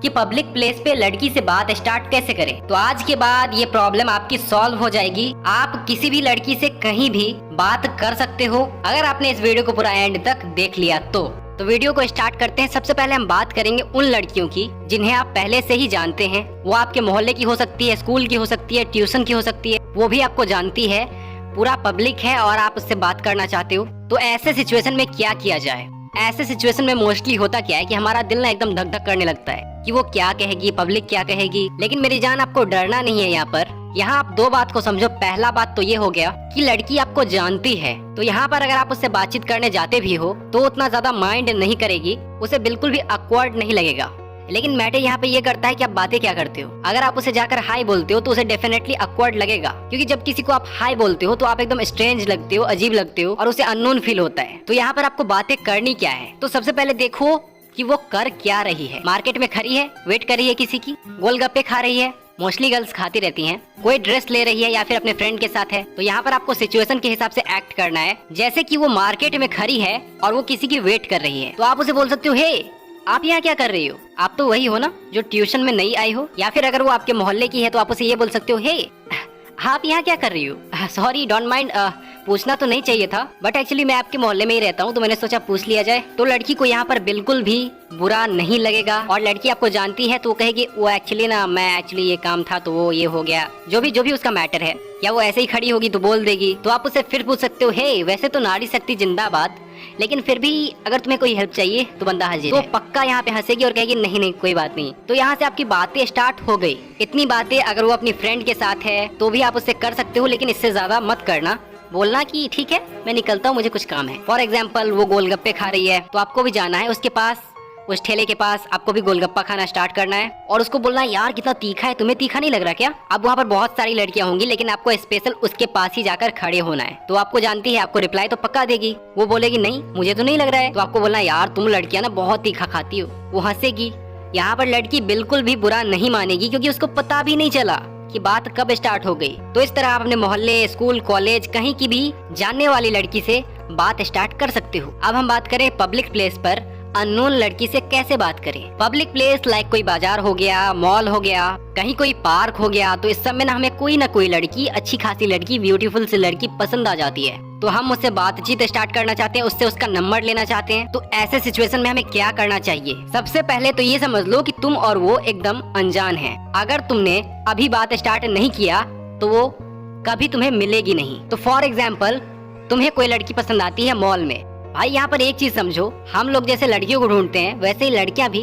कि public place पे लड़की से बात स्टार्ट कैसे करें। तो आज के बाद ये प्रॉब्लम आपकी सॉल्व हो जाएगी। आप किसी भी लड़की से कहीं भी बात कर सकते हो अगर आपने इस वीडियो को पूरा एंड तक देख लिया तो वीडियो को स्टार्ट करते हैं। सबसे पहले हम बात करेंगे उन लड़कियों की जिन्हें आप पहले से ही जानते हैं। वो आपके मोहल्ले की हो सकती है, स्कूल की हो सकती है, ट्यूशन की हो सकती है, वो भी आपको जानती है, पूरा पब्लिक है और आप उससे बात करना चाहते हो। तो ऐसे सिचुएशन में क्या किया जाए? ऐसे सिचुएशन में मोस्टली होता क्या है कि हमारा दिल ना एकदम धक धक करने लगता है कि वो क्या कहेगी, पब्लिक क्या कहेगी। लेकिन मेरी जान, आपको डरना नहीं है। यहाँ आप दो बात को समझो। पहला बात तो ये हो गया कि लड़की आपको जानती है, तो यहाँ पर अगर आप उससे बातचीत करने जाते भी हो तो उतना ज्यादा माइंड नहीं करेगी, उसे बिल्कुल भी ऑकवर्ड नहीं लगेगा। लेकिन मैटर यहाँ पे ये करता है कि आप बातें क्या करते हो। अगर आप उसे जाकर हाई बोलते हो तो उसे डेफिनेटली ऑकवर्ड लगेगा, क्योंकि जब किसी को आप हाई बोलते हो तो आप एकदम स्ट्रेंज लगते हो, अजीब लगते हो और उसे अननोन फील होता है। तो यहाँ पर आपको बातें करनी क्या है? तो सबसे पहले देखो कि वो कर क्या रही है। मार्केट में खड़ी है, वेट कर रही है किसी की, गोलगप्पे खा रही है, मोस्टली गर्ल्स खाती रहती हैं, कोई ड्रेस ले रही है या फिर अपने फ्रेंड के साथ है। तो यहाँ पर आपको सिचुएशन के हिसाब से एक्ट करना है। जैसे कि वो मार्केट में खड़ी है और वो किसी की वेट कर रही है, तो आप उसे बोल सकते हो, हे आप यहाँ क्या कर रही हो? आप तो वही हो ना जो ट्यूशन में नई आई हो। या फिर अगर वो आपके मोहल्ले की है तो आप उसे ये बोल सकते हो, हे आप यहाँ क्या कर रही हो? सॉरी, डोंट माइंड, पूछना तो नहीं चाहिए था, बट एक्चुअली मैं आपके मोहल्ले में ही रहता हूँ तो मैंने सोचा पूछ लिया जाए। तो लड़की को यहाँ पर बिल्कुल भी बुरा नहीं लगेगा और लड़की आपको जानती है तो वो कहेगी, वो एक्चुअली ये काम था तो वो ये हो गया, जो भी उसका मैटर है। या वो ऐसे ही खड़ी होगी तो बोल देगी। तो आप उसे फिर पूछ सकते हो, हे वैसे तो नारी शक्ति जिंदाबाद, लेकिन फिर भी अगर तुम्हें कोई हेल्प चाहिए तो बंदा हाजिर है। तो पक्का यहाँ पे हंसेगी और कहेगी, नहीं कोई बात नहीं। तो यहाँ से आपकी बातें स्टार्ट हो गई। इतनी बातें अगर वो अपनी फ्रेंड के साथ है तो भी आप उससे कर सकते हो, लेकिन इससे ज्यादा मत करना। बोलना कि ठीक है मैं निकलता हूँ, मुझे कुछ काम है। फॉर एग्जाम्पल वो गोलगप्पे खा रही है तो आपको भी जाना है उसके पास, उस ठेले के पास, आपको भी गोलगप्पा खाना स्टार्ट करना है और उसको बोलना है, यार कितना तीखा है, तुम्हें तीखा नहीं लग रहा क्या? अब वहाँ पर बहुत सारी लड़कियां होंगी लेकिन आपको स्पेशल उसके पास ही जाकर खड़े होना है। तो आपको जानती है, आपको रिप्लाई तो पक्का देगी। वो बोलेगी नहीं मुझे तो नहीं लग रहा है। तो आपको बोलना है, यार तुम लड़कियां ना बहुत तीखा खाती हो। वो हंसेगी। यहाँ पर लड़की बिल्कुल भी बुरा नहीं मानेगी, क्योंकि उसको पता भी नहीं चला कि बात कब स्टार्ट हो गई। तो इस तरह आप अपने मोहल्ले, स्कूल, कॉलेज, कहीं की भी जानने वाली लड़की से बात स्टार्ट कर सकते हो। अब हम बात करें पब्लिक प्लेस पर अननोन लड़की से कैसे बात करें। पब्लिक प्लेस लाइक कोई बाजार हो गया, मॉल हो गया, कहीं कोई पार्क हो गया, तो इस सब में ना हमें कोई ना कोई लड़की, अच्छी खासी लड़की, ब्यूटीफुल सी लड़की पसंद आ जाती है। तो हम उससे बातचीत स्टार्ट करना चाहते हैं, उससे उसका नंबर लेना चाहते हैं। तो ऐसे सिचुएशन में हमें क्या करना चाहिए? सबसे पहले तो ये समझ लो कि तुम और वो एकदम अनजान हैं। अगर तुमने अभी बात स्टार्ट नहीं किया तो वो कभी तुम्हें मिलेगी नहीं। तो फॉर एग्जाम्पल तुम्हें कोई लड़की पसंद आती है मॉल में। भाई यहाँ पर एक चीज समझो, हम लोग जैसे लड़कियों को ढूंढते हैं वैसे ही लड़कियां भी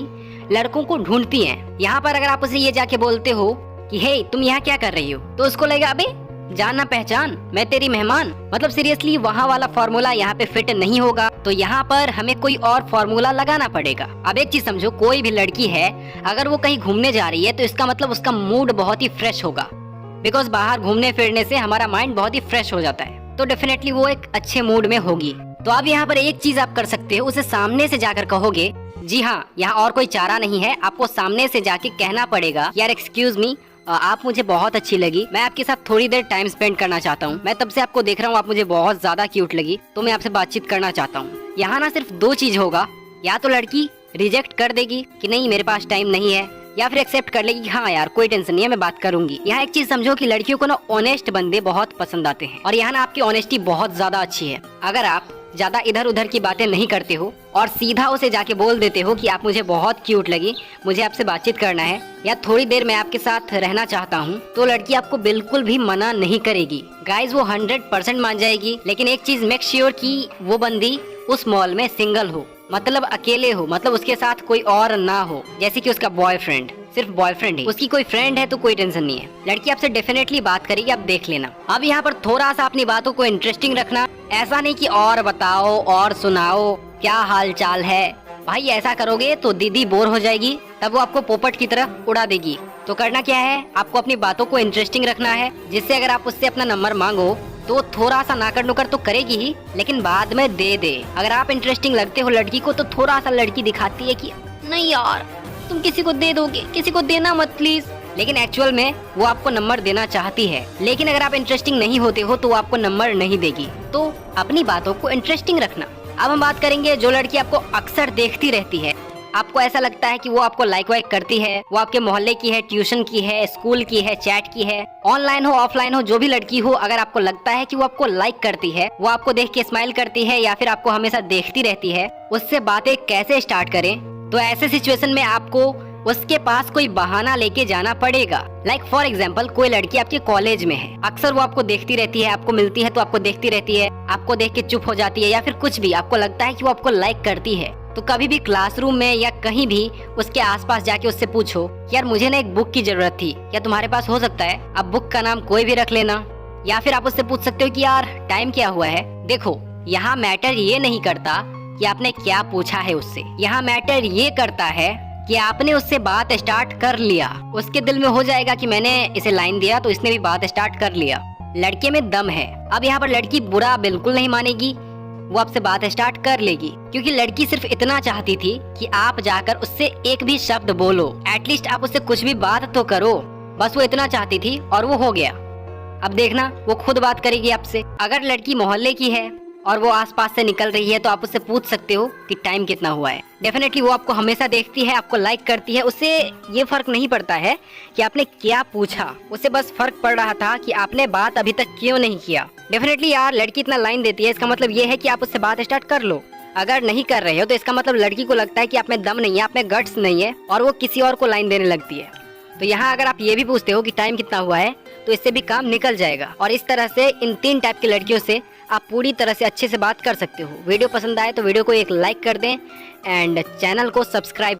लड़कों को ढूंढती हैं। यहाँ पर अगर आप उसे ये जाके बोलते हो कि हे तुम यहाँ क्या कर रही हो, तो उसको लगेगा, अबे जान ना पहचान, मैं तेरी मेहमान। मतलब सीरियसली वहाँ वाला फॉर्मूला यहाँ पे फिट नहीं होगा। तो यहाँ पर हमें कोई और फॉर्मूला लगाना पड़ेगा। अब एक चीज समझो, कोई भी लड़की है अगर वो कहीं घूमने जा रही है तो इसका मतलब उसका मूड बहुत ही फ्रेश होगा, बिकॉज बाहर घूमने फिरने से हमारा माइंड बहुत ही फ्रेश हो जाता है। तो डेफिनेटली वो एक अच्छे मूड में होगी। तो अब यहाँ पर एक चीज आप कर सकते हो, उसे सामने से जाकर कहोगे, जी हाँ यहाँ और कोई चारा नहीं है, आपको सामने से जाके कहना पड़ेगा, यार एक्सक्यूज मी, आप मुझे बहुत अच्छी लगी, मैं आपके साथ थोड़ी देर टाइम स्पेंड करना चाहता हूँ, मैं तब से आपको देख रहा हूँ, आप मुझे बहुत ज्यादा क्यूट लगी, तो मैं आपसे बातचीत करना चाहता हूँ। यहाँ ना सिर्फ दो चीज होगा, या तो लड़की रिजेक्ट कर देगी कि नहीं मेरे पास टाइम नहीं है, या फिर एक्सेप्ट कर लेगी, हाँ यार कोई टेंशन नहीं है मैं बात करूंगी। यहाँ एक चीज समझो कि लड़कियों को ना ऑनेस्ट बंदे बहुत पसंद आते हैं, और यहाँ ना आपकी ऑनेस्टी बहुत ज्यादा अच्छी है। अगर आप ज्यादा इधर उधर की बातें नहीं करते हो और सीधा उसे जाके बोल देते हो कि आप मुझे बहुत क्यूट लगी, मुझे आपसे बातचीत करना है या थोड़ी देर मैं आपके साथ रहना चाहता हूँ, तो लड़की आपको बिल्कुल भी मना नहीं करेगी। गाइज वो 100% मान जाएगी। लेकिन एक चीज मेक श्योर कि वो बंदी उस मॉल में सिंगल हो, मतलब अकेले हो, मतलब उसके साथ कोई और ना हो, जैसे कि उसका बॉयफ्रेंड, सिर्फ बॉयफ्रेंड है। उसकी कोई फ्रेंड है तो कोई टेंशन नहीं है, लड़की आपसे डेफिनेटली बात करेगी, आप देख लेना। अब यहाँ पर थोड़ा सा अपनी बातों को इंटरेस्टिंग रखना, ऐसा नहीं कि और बताओ और सुनाओ क्या हाल चाल है। भाई ऐसा करोगे तो दीदी बोर हो जाएगी, तब वो आपको पोपट की तरह उड़ा देगी। तो करना क्या है, आपको अपनी बातों को इंटरेस्टिंग रखना है, जिससे अगर आप उससे अपना नंबर मांगो तो थोड़ा सा नाकर नुकर तो करेगी ही, लेकिन बाद में दे दे। अगर आप इंटरेस्टिंग लगते हो लड़की को तो थोड़ा सा लड़की दिखाती है कि नहीं यार तुम किसी को दे दोगे, किसी को देना मत प्लीज, लेकिन एक्चुअल में वो आपको नंबर देना चाहती है। लेकिन अगर आप इंटरेस्टिंग नहीं होते हो तो वो आपको नंबर नहीं देगी। तो अपनी बातों को इंटरेस्टिंग रखना। अब हम बात करेंगे जो लड़की आपको अक्सर देखती रहती है आपको ऐसा लगता है कि वो आपको लाइक वाइक करती है, वो आपके मोहल्ले की है, ट्यूशन की है, स्कूल की है, चैट की है, ऑनलाइन हो ऑफलाइन हो, जो भी लड़की हो, अगर आपको लगता है कि वो आपको लाइक करती है, वो आपको देख के स्माइल करती है या फिर आपको हमेशा देखती रहती है, उससे बातें कैसे स्टार्ट करें? तो ऐसे सिचुएशन में आपको उसके पास कोई बहाना लेके जाना पड़ेगा। लाइक फॉर एग्जाम्पल, कोई लड़की आपके कॉलेज में है, अक्सर वो आपको देखती रहती है, आपको मिलती है तो आपको देखती रहती है, आपको देख के चुप हो जाती है या फिर कुछ भी, आपको लगता है कि वो आपको लाइक करती है। तो कभी भी क्लासरूम में या कहीं भी उसके आसपास जाके उससे पूछो कि यार मुझे ना एक बुक की जरूरत थी, क्या तुम्हारे पास हो सकता है? अब बुक का नाम कोई भी रख लेना। या फिर आप उससे पूछ सकते हो कि यार टाइम क्या हुआ है? देखो, यहाँ मैटर ये नहीं करता कि आपने क्या पूछा है उससे, यहाँ मैटर ये करता है कि आपने उससे बात स्टार्ट कर लिया। उसके दिल में हो जाएगा कि मैंने इसे लाइन दिया तो इसने भी बात स्टार्ट कर लिया। लड़के में दम है। अब यहाँ पर लड़की बुरा बिल्कुल नहीं मानेगी, वो आपसे बात स्टार्ट कर लेगी, क्योंकि लड़की सिर्फ इतना चाहती थी कि आप जाकर उससे एक भी शब्द बोलो, एटलीस्ट आप उससे कुछ भी बात तो करो। बस वो इतना चाहती थी और वो हो गया। अब देखना वो खुद बात करेगी आपसे। अगर लड़की मोहल्ले की है और वो आसपास से निकल रही है तो आप उससे पूछ सकते हो कि टाइम कितना हुआ है। डेफिनेटली वो आपको हमेशा देखती है, आपको लाइक करती है, उससे ये फर्क नहीं पड़ता है कि आपने क्या पूछा, उसे बस फर्क पड़ रहा था कि आपने बात अभी तक क्यों नहीं किया। डेफिनेटली यार, लड़की इतना लाइन देती है, इसका मतलब ये है कि आप उससे बात स्टार्ट कर लो। अगर नहीं कर रहे हो तो इसका मतलब लड़की को लगता है कि आप में दम नहीं है, आप में गट्स नहीं है, और वो किसी और को लाइन देने लगती है। तो यहाँ अगर आप ये भी पूछते हो कि टाइम कितना हुआ है तो इससे भी काम निकल जाएगा। और इस तरह से इन 3 टाइप की लड़कियों से आप पूरी तरह से अच्छे से बात कर सकते हो। वीडियो पसंद आए तो वीडियो को एक लाइक कर दें एंड चैनल को सब्सक्राइब